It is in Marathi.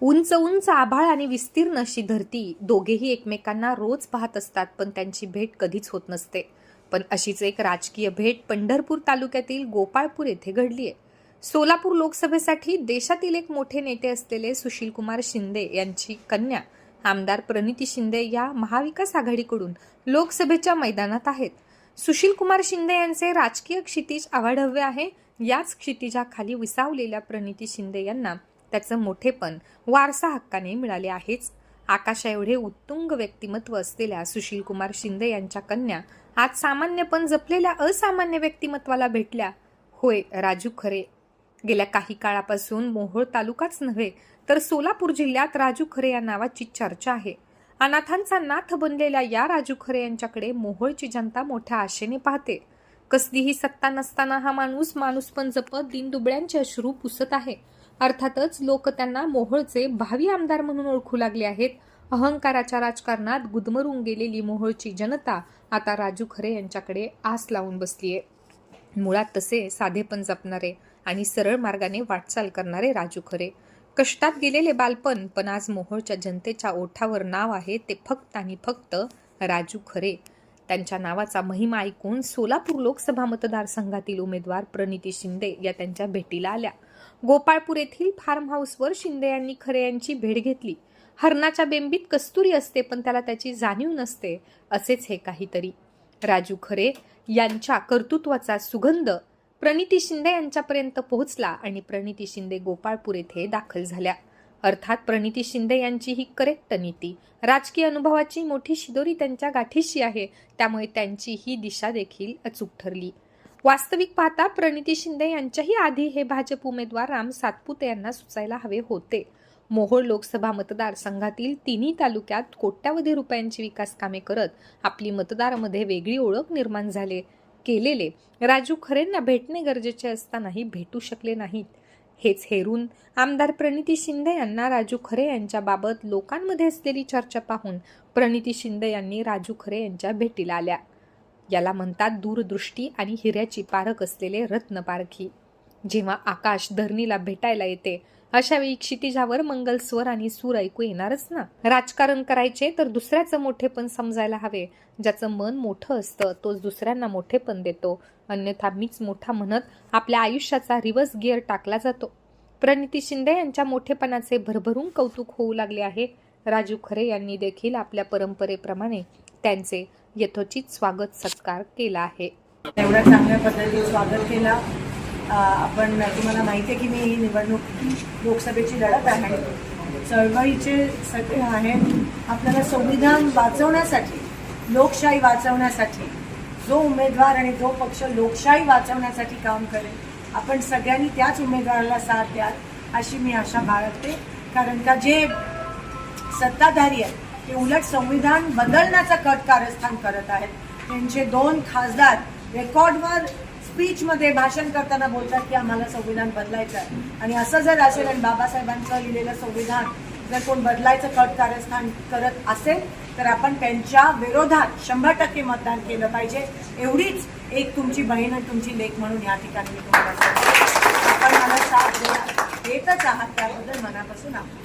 उंच उंच आभाळ आणि विस्तीर्ण अशी धरती दोघेही एकमेकांना रोज पाहत असतात, पण त्यांची भेट कधीच होत नसते. पण अशीच एक राजकीय भेट पंढरपूर तालुक्यातील गोपाळपूर येथे घडली आहे. सोलापूर लोकसभेसाठी देशातील एक मोठे नेते असलेले सुशीलकुमार शिंदे यांची कन्या आमदार प्रणिती शिंदे या महाविकास आघाडीकडून लोकसभेच्या मैदानात आहेत. सुशीलकुमार शिंदे यांचे राजकीय क्षितिज अवाढव्य आहे. याच क्षितिजाखाली विसावलेल्या प्रणिती शिंदे यांना त्याचं मोठेपण वारसा हक्काने मिळाले आहेच. आकाशा एवढे उत्तुंग व्यक्तिमत्व असलेल्या सुशीलकुमार शिंदे यांच्या कन्या आज सामान्यपण जपलेल्या असामान्य व्यक्तिमत्वाला भेटल्या. होय, राजू खरे. गेल्या काही काळापासून मोहोळ तालुकाच नव्हे तर सोलापूर जिल्ह्यात राजू खरे या नावाची चर्चा आहे. अनाथांचा नाथ बनलेल्या या राजू खरे यांच्याकडे मोहोळची जनता मोठ्या आशेने पाहते. कसलीही सत्ता नसताना हा माणूस पण जपत दीनदुबळ्यांचे अश्रू पुसत आहे. अर्थातच लोक त्यांना मोहोळचे भावी आमदार म्हणून ओळखू लागले आहेत. अहंकाराच्या राजकारणात गुदमरून गेलेली मोहोळची जनता आता राजू खरे यांच्याकडे आस लावून बसलीये. मुळात तसे साधेपण जपणारे आणि सरळ मार्गाने वाटचाल करणारे राजू खरे. कष्टात गेलेले बालपण, पण आज मोहोळच्या जनतेच्या ओठावर नाव आहे ते फक्त आणि फक्त राजू खरे. त्यांच्या नावाचा महिमा ऐकून सोलापूर लोकसभा मतदारसंघातील उमेदवार प्रणिती शिंदे या त्यांच्या भेटीला आल्या. गोपाळपूर येथील फार्म हाऊसवर शिंदे यांनी खरे यांची भेट घेतली. हरणाच्या बेंबीत कस्तुरी असते, पण त्याला त्याची जाणीव नसते, असेच हे काहीतरी. राजू खरे यांच्या कर्तृत्वाचा सुगंध प्रणिती शिंदे यांच्यापर्यंत पोहोचला आणि प्रणिती शिंदे गोपाळपूर येथे दाखल झाल्या. अर्थात प्रणिती शिंदे यांची ही करेक्ट नीती, राजकीय अनुभवाची मोठी शिदोरी त्यांच्या गाठीशी आहे. त्यामुळे त्यांची ही दिशा देखील अचूक ठरली. वास्तविक पाहता प्रणिती शिंदे यांच्याही आधी हे भाजप उमेदवार राम सातपुते यांना सुचायला हवे होते. मोहोळ लोकसभा मतदारसंघातील तिन्ही तालुक्यात कोट्यावधी रुपयांची विकास कामे करत आपली मतदारामध्ये वेगळी ओळख निर्माण केलेले राजू खरेंना भेटणे गरजेचे असतानाही भेटू शकले नाहीत. हेच हेरून आमदार प्रणिती शिंदे यांना राजू खरे यांच्याबाबत लोकांमध्ये असलेली चर्चा पाहून प्रणिती शिंदे यांनी राजू खरे यांच्या भेटीला आल्या. याला म्हणतात दूरदृष्टी आणि हिऱ्याची पारख असलेले रत्नपारखी. जेव्हा आकाश धरणीला भेटायला येते अशा वेळी क्षितिजावर मंगलस्वर आणि सूर ऐकू येणारच ना. राजकारण करायचे तर दुसऱ्याचं मोठेपण समजायला हवे. ज्याचं मन मोठं असतं तोच दुसऱ्यांना मोठेपण देतो, अन्यथा मीच मोठा म्हणत आपल्या आयुष्याचा रिव्हर्स गिअर टाकला जातो. प्रणिती शिंदे यांच्या मोठेपणाचे भरभरून कौतुक होऊ लागले आहे. राजू खरे यांनी देखील आपल्या परंपरेप्रमाणे त्यांचे यथोचित स्वागत सत्कार केला आहे. एवढ्या चांगल्या पद्धतीने स्वागत केला. आपण तुम्हाला माहिती आहे की मी ही निवडणूक लोकसभेची लढत आहे. चळवळीचे सगळे आहेत. आपल्याला संविधान वाचवण्यासाठी, लोकशाही वाचवण्यासाठी जो उमेदवार आणि जो पक्ष लोकशाही वाचवण्यासाठी काम करेल, आपण सगळ्यांनी त्याच उमेदवाराला साथ द्याल अशी मी आशा बाळगते. कारण का जे सत्ताधारी आहेत ते उलट संविधान बदलण्याचं कारस्थान करत आहेत. त्यांचे 2 खासदार रेकॉर्डवर स्पीचमध्ये भाषण करताना बोलतात की आम्हाला संविधान बदलायचं आहे. आणि असं जर असेल आणि बाबासाहेबांचं लिहिलेलं संविधान जर कोण बदलायचं कारस्थान करत असेल तर आपण त्यांच्या विरोधात 100% मतदान केलं पाहिजे. एवढीच एक तुमची बहीण आणि तुमची लेक म्हणून या ठिकाणी मी तुम्हाला सांगते. आपण मला साथ देतच आहात, त्याबद्दल मनापासून आभार.